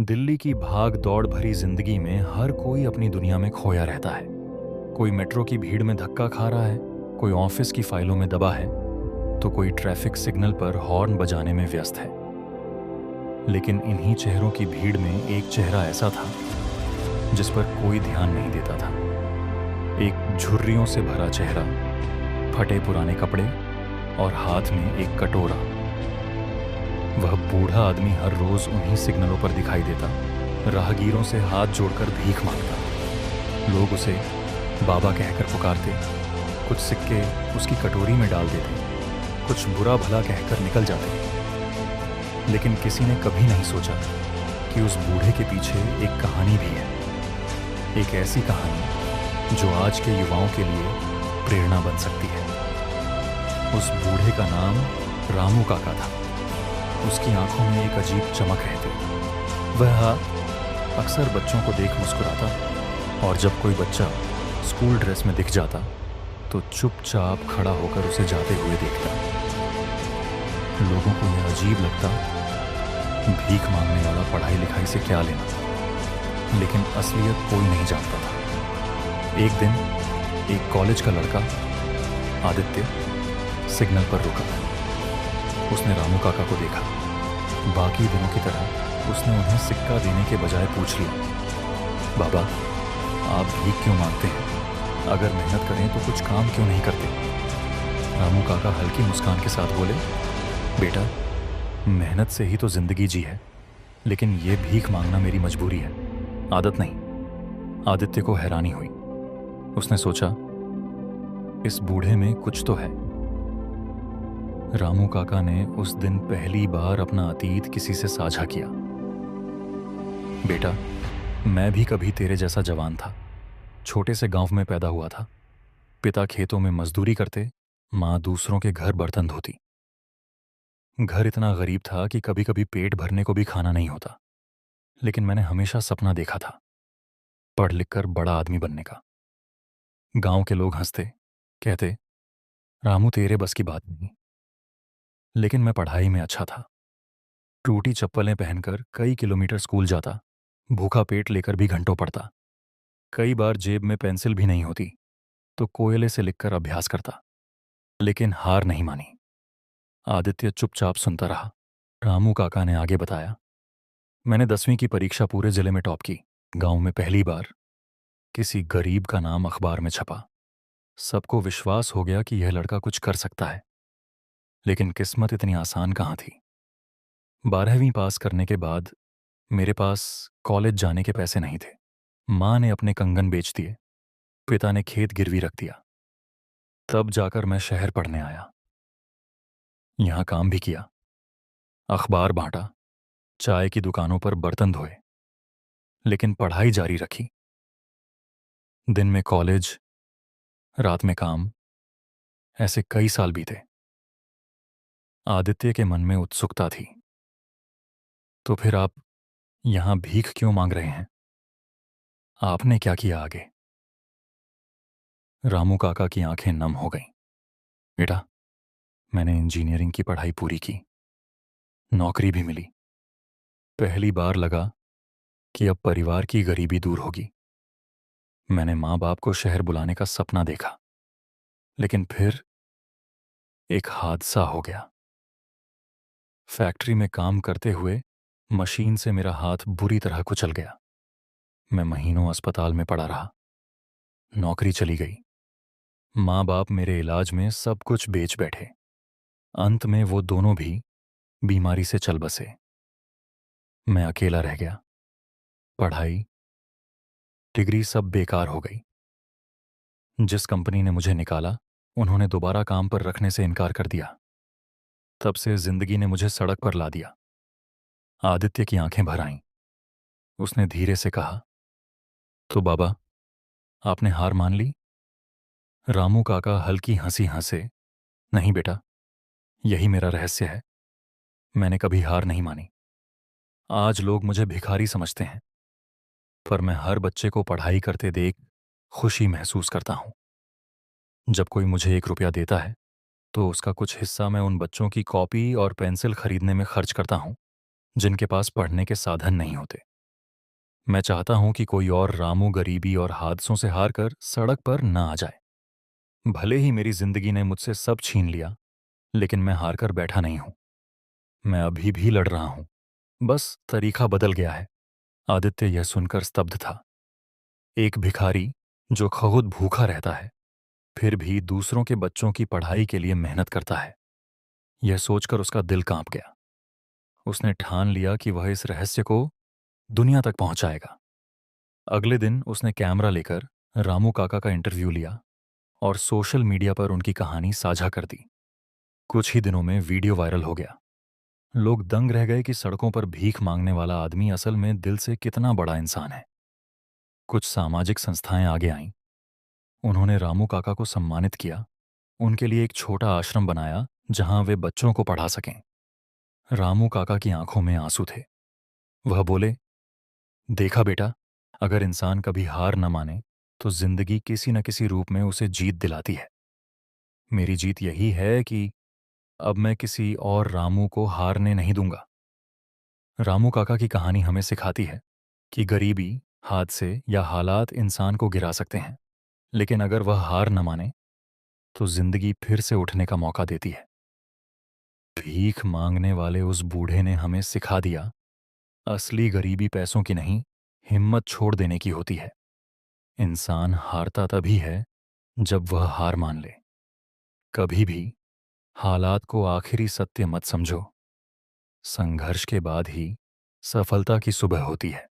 दिल्ली की भाग दौड़ भरी जिंदगी में हर कोई अपनी दुनिया में खोया रहता है। कोई मेट्रो की भीड़ में धक्का खा रहा है, कोई ऑफिस की फाइलों में दबा है, तो कोई ट्रैफिक सिग्नल पर हॉर्न बजाने में व्यस्त है। लेकिन इन्हीं चेहरों की भीड़ में एक चेहरा ऐसा था जिस पर कोई ध्यान नहीं देता था। एक झुर्रियों से भरा चेहरा, फटे पुराने कपड़े और हाथ में एक कटोरा। वह बूढ़ा आदमी हर रोज उन्हीं सिग्नलों पर दिखाई देता, राहगीरों से हाथ जोड़कर भीख मांगता। लोग उसे बाबा कहकर पुकारते, कुछ सिक्के उसकी कटोरी में डाल देते, कुछ बुरा भला कहकर निकल जाते। लेकिन किसी ने कभी नहीं सोचा कि उस बूढ़े के पीछे एक कहानी भी है। एक ऐसी कहानी जो आज के युवाओं के लिए प्रेरणा बन सकती है। उस बूढ़े का नाम रामू काका था। उसकी आंखों में एक अजीब चमक रहती। वह अक्सर बच्चों को देख मुस्कुराता, और जब कोई बच्चा स्कूल ड्रेस में दिख जाता तो चुपचाप खड़ा होकर उसे जाते हुए देखता। लोगों को यह अजीब लगता, भीख मांगने वाला पढ़ाई लिखाई से क्या लेना, लेकिन असलियत कोई नहीं जानता था। एक दिन एक कॉलेज का लड़का आदित्य सिग्नल पर रुका। उसने रामू काका को देखा। बाकी दिनों की तरह उसने उन्हें सिक्का देने के बजाय पूछ लिया, बाबा आप भीख क्यों मांगते हैं? अगर मेहनत करें तो कुछ काम क्यों नहीं करते? रामू काका हल्की मुस्कान के साथ बोले, बेटा मेहनत से ही तो जिंदगी जी है, लेकिन ये भीख मांगना मेरी मजबूरी है, आदत नहीं। आदित्य को हैरानी हुई। उसने सोचा, इस बूढ़े में कुछ तो है। रामू काका ने उस दिन पहली बार अपना अतीत किसी से साझा किया। बेटा मैं भी कभी तेरे जैसा जवान था। छोटे से गांव में पैदा हुआ था। पिता खेतों में मजदूरी करते, माँ दूसरों के घर बर्तन धोती। घर इतना गरीब था कि कभी कभी पेट भरने को भी खाना नहीं होता। लेकिन मैंने हमेशा सपना देखा था, पढ़ लिख कर बड़ा आदमी बनने का। गांव के लोग हंसते, कहते रामू तेरे बस की बात नहीं। लेकिन मैं पढ़ाई में अच्छा था। टूटी चप्पलें पहनकर कई किलोमीटर स्कूल जाता, भूखा पेट लेकर भी घंटों पढ़ता। कई बार जेब में पेंसिल भी नहीं होती तो कोयले से लिखकर अभ्यास करता। लेकिन हार नहीं मानी। आदित्य चुपचाप सुनता रहा। रामू काका ने आगे बताया, मैंने 10वीं की परीक्षा पूरे जिले में टॉप की। गांव में पहली बार किसी गरीब का नाम अखबार में छपा। सबको विश्वास हो गया कि यह लड़का कुछ कर सकता है। लेकिन किस्मत इतनी आसान कहाँ थी। 12वीं पास करने के बाद मेरे पास कॉलेज जाने के पैसे नहीं थे। माँ ने अपने कंगन बेच दिए, पिता ने खेत गिरवी रख दिया। तब जाकर मैं शहर पढ़ने आया। यहाँ काम भी किया, अखबार बांटा, चाय की दुकानों पर बर्तन धोए, लेकिन पढ़ाई जारी रखी। दिन में कॉलेज, रात में काम, ऐसे कई साल बीते। आदित्य के मन में उत्सुकता थी, तो फिर आप यहां भीख क्यों मांग रहे हैं? आपने क्या किया आगे? रामू काका की आंखें नम हो गईं। बेटा मैंने इंजीनियरिंग की पढ़ाई पूरी की, नौकरी भी मिली। पहली बार लगा कि अब परिवार की गरीबी दूर होगी। मैंने माँ बाप को शहर बुलाने का सपना देखा, लेकिन फिर एक हादसा हो गया। फैक्ट्री में काम करते हुए मशीन से मेरा हाथ बुरी तरह कुचल गया। मैं महीनों अस्पताल में पड़ा रहा। नौकरी चली गई। माँ बाप मेरे इलाज में सब कुछ बेच बैठे। अंत में वो दोनों भी बीमारी से चल बसे। मैं अकेला रह गया। पढ़ाई, डिग्री सब बेकार हो गई। जिस कंपनी ने मुझे निकाला उन्होंने दोबारा काम पर रखने से इनकार कर दिया। तब से जिंदगी ने मुझे सड़क पर ला दिया। आदित्य की आंखें भर आईं। उसने धीरे से कहा, तो बाबा आपने हार मान ली? रामू काका हल्की हंसी हंसे, नहीं बेटा, यही मेरा रहस्य है। मैंने कभी हार नहीं मानी। आज लोग मुझे भिखारी समझते हैं, पर मैं हर बच्चे को पढ़ाई करते देख खुशी महसूस करता हूं। जब कोई मुझे 1 रुपया देता है तो उसका कुछ हिस्सा मैं उन बच्चों की कॉपी और पेंसिल खरीदने में खर्च करता हूं जिनके पास पढ़ने के साधन नहीं होते। मैं चाहता हूं कि कोई और रामू गरीबी और हादसों से हार कर सड़क पर न आ जाए। भले ही मेरी जिंदगी ने मुझसे सब छीन लिया, लेकिन मैं हार कर बैठा नहीं हूं। मैं अभी भी लड़ रहा हूं, बस तरीका बदल गया है। आदित्य यह सुनकर स्तब्ध था। एक भिखारी जो खुद भूखा रहता है, फिर भी दूसरों के बच्चों की पढ़ाई के लिए मेहनत करता है, यह सोचकर उसका दिल कांप गया। उसने ठान लिया कि वह इस रहस्य को दुनिया तक पहुंचाएगा। अगले दिन उसने कैमरा लेकर रामू काका का इंटरव्यू लिया और सोशल मीडिया पर उनकी कहानी साझा कर दी। कुछ ही दिनों में वीडियो वायरल हो गया। लोग दंग रह गए कि सड़कों पर भीख मांगने वाला आदमी असल में दिल से कितना बड़ा इंसान है। कुछ सामाजिक संस्थाएं आगे आईं। उन्होंने रामू काका को सम्मानित किया, उनके लिए एक छोटा आश्रम बनाया जहां वे बच्चों को पढ़ा सकें। रामू काका की आंखों में आंसू थे। वह बोले, देखा बेटा, अगर इंसान कभी हार न माने तो जिंदगी किसी न किसी रूप में उसे जीत दिलाती है। मेरी जीत यही है कि अब मैं किसी और रामू को हारने नहीं दूंगा। रामू काका की कहानी हमें सिखाती है कि गरीबी, हादसे या हालात इंसान को गिरा सकते हैं, लेकिन अगर वह हार न माने तो जिंदगी फिर से उठने का मौका देती है। भीख मांगने वाले उस बूढ़े ने हमें सिखा दिया, असली गरीबी पैसों की नहीं, हिम्मत छोड़ देने की होती है। इंसान हारता तभी है जब वह हार मान ले। कभी भी हालात को आखिरी सत्य मत समझो। संघर्ष के बाद ही सफलता की सुबह होती है।